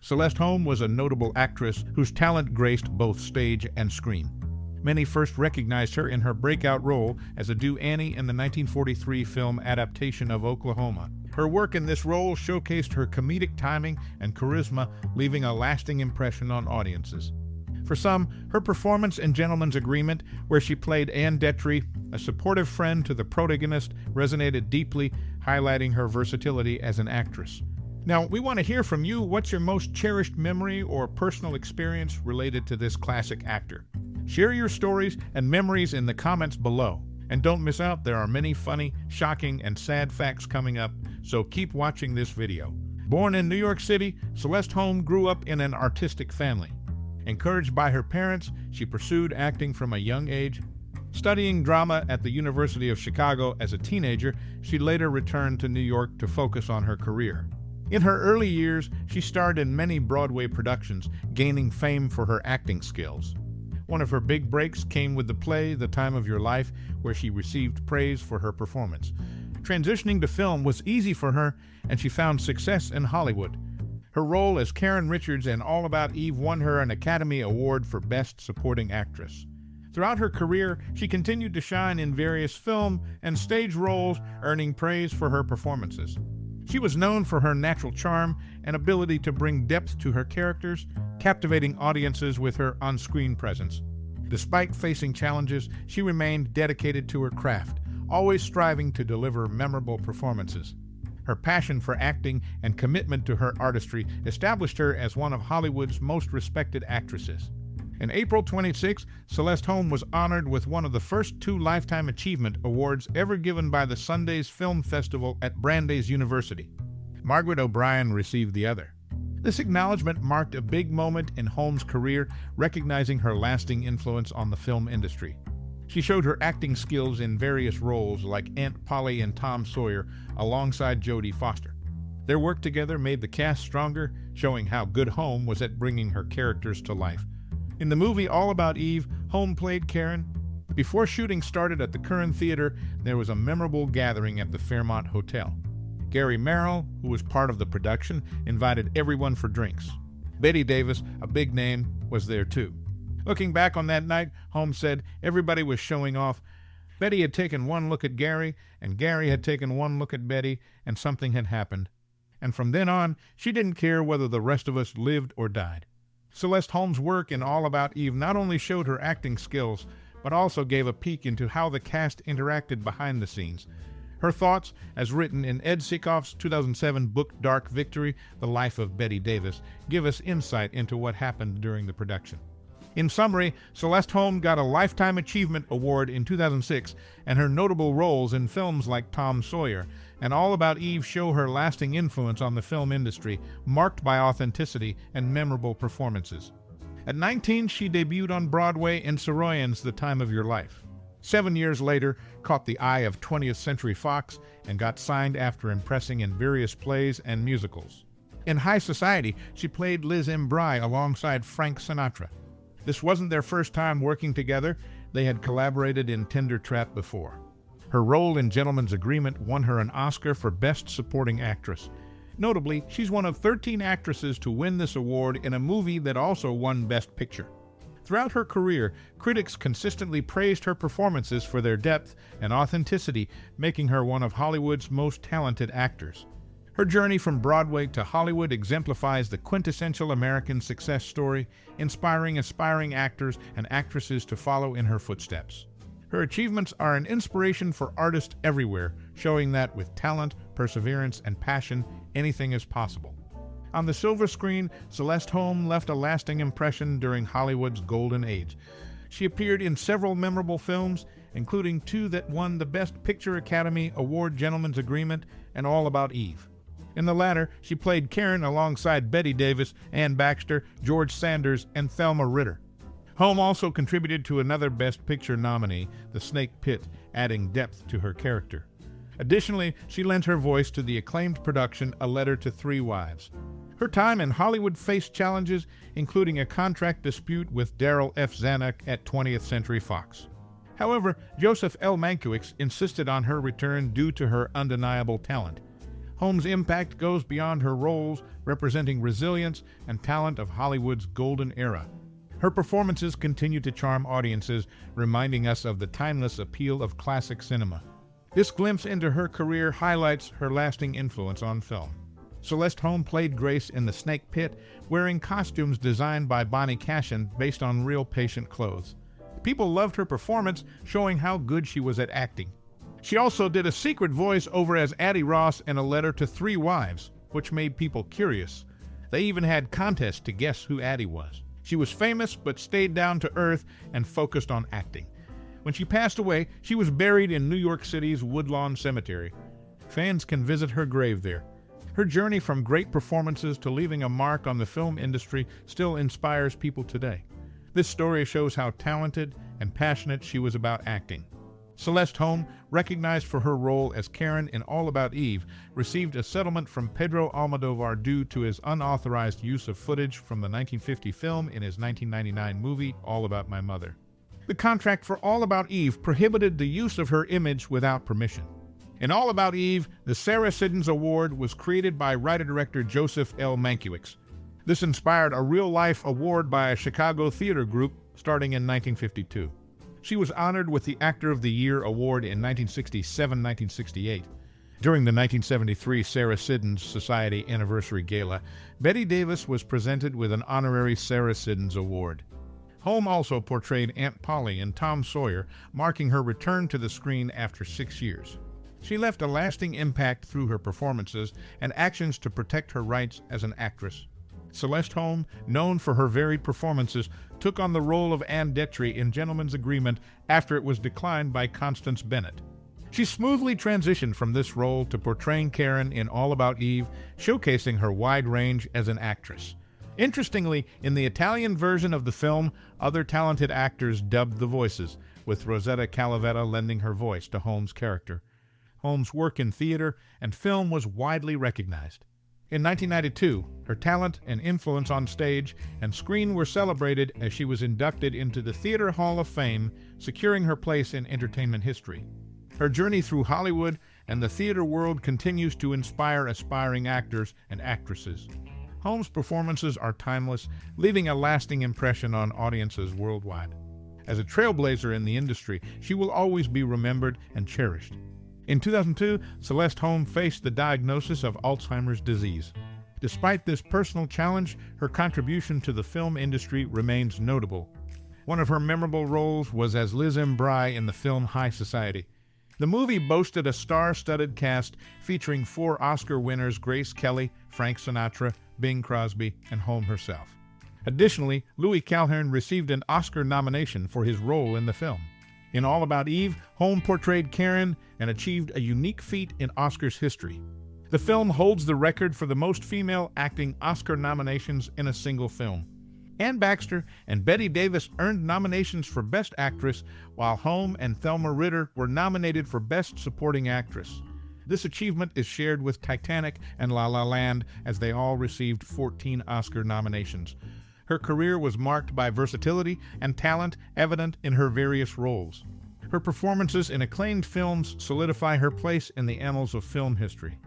Celeste Holm was a notable actress whose talent graced both stage and screen. Many first recognized her in her breakout role as Ado Annie in the 1943 film adaptation of Oklahoma. Her work in this role showcased her comedic timing and charisma, leaving a lasting impression on audiences. For some, her performance in Gentleman's Agreement, where she played Anne Detry, a supportive friend to the protagonist, resonated deeply, highlighting her versatility as an actress. Now, we want to hear from you. What's your most cherished memory or personal experience related to this classic actor? Share your stories and memories in the comments below. And don't miss out, there are many funny, shocking, and sad facts coming up, so keep watching this video. Born in New York City, Celeste Holm grew up in an artistic family. Encouraged by her parents, she pursued acting from a young age. Studying drama at the University of Chicago as a teenager, she later returned to New York to focus on her career. In her early years, she starred in many Broadway productions, gaining fame for her acting skills. One of her big breaks came with the play The Time of Your Life, where she received praise for her performance. Transitioning to film was easy for her, and she found success in Hollywood. Her role as Karen Richards in All About Eve won her an Academy Award for Best Supporting Actress. Throughout her career, she continued to shine in various film and stage roles, earning praise for her performances. She was known for her natural charm and ability to bring depth to her characters, captivating audiences with her on-screen presence. Despite facing challenges, she remained dedicated to her craft, always striving to deliver memorable performances. Her passion for acting and commitment to her artistry established her as one of Hollywood's most respected actresses. In April 26, Celeste Holm was honored with one of the first 2 Lifetime Achievement Awards ever given by the Sundance Film Festival at Brandeis University. Margaret O'Brien received the other. This acknowledgement marked a big moment in Holm's career, recognizing her lasting influence on the film industry. She showed her acting skills in various roles like Aunt Polly in Tom Sawyer alongside Jodie Foster. Their work together made the cast stronger, showing how good Holm was at bringing her characters to life. In the movie All About Eve, Holm played Karen. Before shooting started at the Curran Theater, there was a memorable gathering at the Fairmont Hotel. Gary Merrill, who was part of the production, invited everyone for drinks. Bette Davis, a big name, was there too. Looking back on that night, Holm said everybody was showing off. Bette had taken one look at Gary, and Gary had taken one look at Bette, and something had happened. And from then on, she didn't care whether the rest of us lived or died. Celeste Holm's work in All About Eve not only showed her acting skills, but also gave a peek into how the cast interacted behind the scenes. Her thoughts, as written in Ed Sikoff's 2007 book Dark Victory, The Life of Bette Davis, give us insight into what happened during the production. In summary, Celeste Holm got a Lifetime Achievement Award in 2006, and her notable roles in films like Tom Sawyer and All About Eve show her lasting influence on the film industry, marked by authenticity and memorable performances. At 19, she debuted on Broadway in Soroyan's The Time of Your Life. 7 years later, caught the eye of 20th Century Fox and got signed after impressing in various plays and musicals. In High Society, she played Liz Embry alongside Frank Sinatra. This wasn't their first time working together. They had collaborated in Tender Trap before. Her role in Gentleman's Agreement won her an Oscar for Best Supporting Actress. Notably, she's one of 13 actresses to win this award in a movie that also won Best Picture. Throughout her career, critics consistently praised her performances for their depth and authenticity, making her one of Hollywood's most talented actors. Her journey from Broadway to Hollywood exemplifies the quintessential American success story, inspiring aspiring actors and actresses to follow in her footsteps. Her achievements are an inspiration for artists everywhere, showing that with talent, perseverance, and passion, anything is possible. On the silver screen, Celeste Holm left a lasting impression during Hollywood's golden age. She appeared in several memorable films, including 2 that won the Best Picture Academy Award, Gentleman's Agreement and All About Eve. In the latter, she played Karen alongside Bette Davis, Ann Baxter, George Sanders, and Thelma Ritter. Holm also contributed to another Best Picture nominee, The Snake Pit, adding depth to her character. Additionally, she lent her voice to the acclaimed production A Letter to Three Wives. Her time in Hollywood faced challenges, including a contract dispute with Darryl F. Zanuck at 20th Century Fox. However, Joseph L. Mankiewicz insisted on her return due to her undeniable talent. Holm's impact goes beyond her roles, representing resilience and talent of Hollywood's golden era. Her performances continue to charm audiences, reminding us of the timeless appeal of classic cinema. This glimpse into her career highlights her lasting influence on film. Celeste Holm played Grace in The Snake Pit, wearing costumes designed by Bonnie Cashin based on real patient clothes. People loved her performance, showing how good she was at acting. She also did a secret voice over as Addie Ross in A Letter to Three Wives, which made people curious. They even had contests to guess who Addie was. She was famous but stayed down to earth and focused on acting. When she passed away, she was buried in New York City's Woodlawn Cemetery. Fans can visit her grave there. Her journey from great performances to leaving a mark on the film industry still inspires people today. This story shows how talented and passionate she was about acting. Celeste Holm, recognized for her role as Karen in All About Eve, received a settlement from Pedro Almodovar due to his unauthorized use of footage from the 1950 film in his 1999 movie All About My Mother. The contract for All About Eve prohibited the use of her image without permission. In All About Eve, the Sarah Siddons Award was created by writer-director Joseph L. Mankiewicz. This inspired a real-life award by a Chicago theater group starting in 1952. She was honored with the Actor of the Year award in 1967-1968. During the 1973 Sarah Siddons Society Anniversary Gala, Bette Davis was presented with an honorary Sarah Siddons Award. Holm also portrayed Aunt Polly in Tom Sawyer, marking her return to the screen after 6 years. She left a lasting impact through her performances and actions to protect her rights as an actress. Celeste Holm, known for her varied performances, took on the role of Anne Detry in Gentleman's Agreement after it was declined by Constance Bennett. She smoothly transitioned from this role to portraying Karen in All About Eve, showcasing her wide range as an actress. Interestingly, in the Italian version of the film, other talented actors dubbed the voices, with Rosetta Calavetta lending her voice to Holm's character. Holm's work in theater and film was widely recognized. In 1992, her talent and influence on stage and screen were celebrated as she was inducted into the Theater Hall of Fame, securing her place in entertainment history. Her journey through Hollywood and the theater world continues to inspire aspiring actors and actresses. Holm's performances are timeless, leaving a lasting impression on audiences worldwide. As a trailblazer in the industry, she will always be remembered and cherished. In 2002, Celeste Holm faced the diagnosis of Alzheimer's disease. Despite this personal challenge, her contribution to the film industry remains notable. One of her memorable roles was as Liz M. Bry in the film High Society. The movie boasted a star-studded cast featuring 4 Oscar winners Grace Kelly, Frank Sinatra, Bing Crosby, and Holm herself. Additionally, Louis Calhern received an Oscar nomination for his role in the film. In All About Eve, Holm portrayed Karen and achieved a unique feat in Oscars history. The film holds the record for the most female acting Oscar nominations in a single film. Anne Baxter and Bette Davis earned nominations for Best Actress, while Holm and Thelma Ritter were nominated for Best Supporting Actress. This achievement is shared with Titanic and La La Land, as they all received 14 Oscar nominations. Her career was marked by versatility and talent evident in her various roles. Her performances in acclaimed films solidify her place in the annals of film history.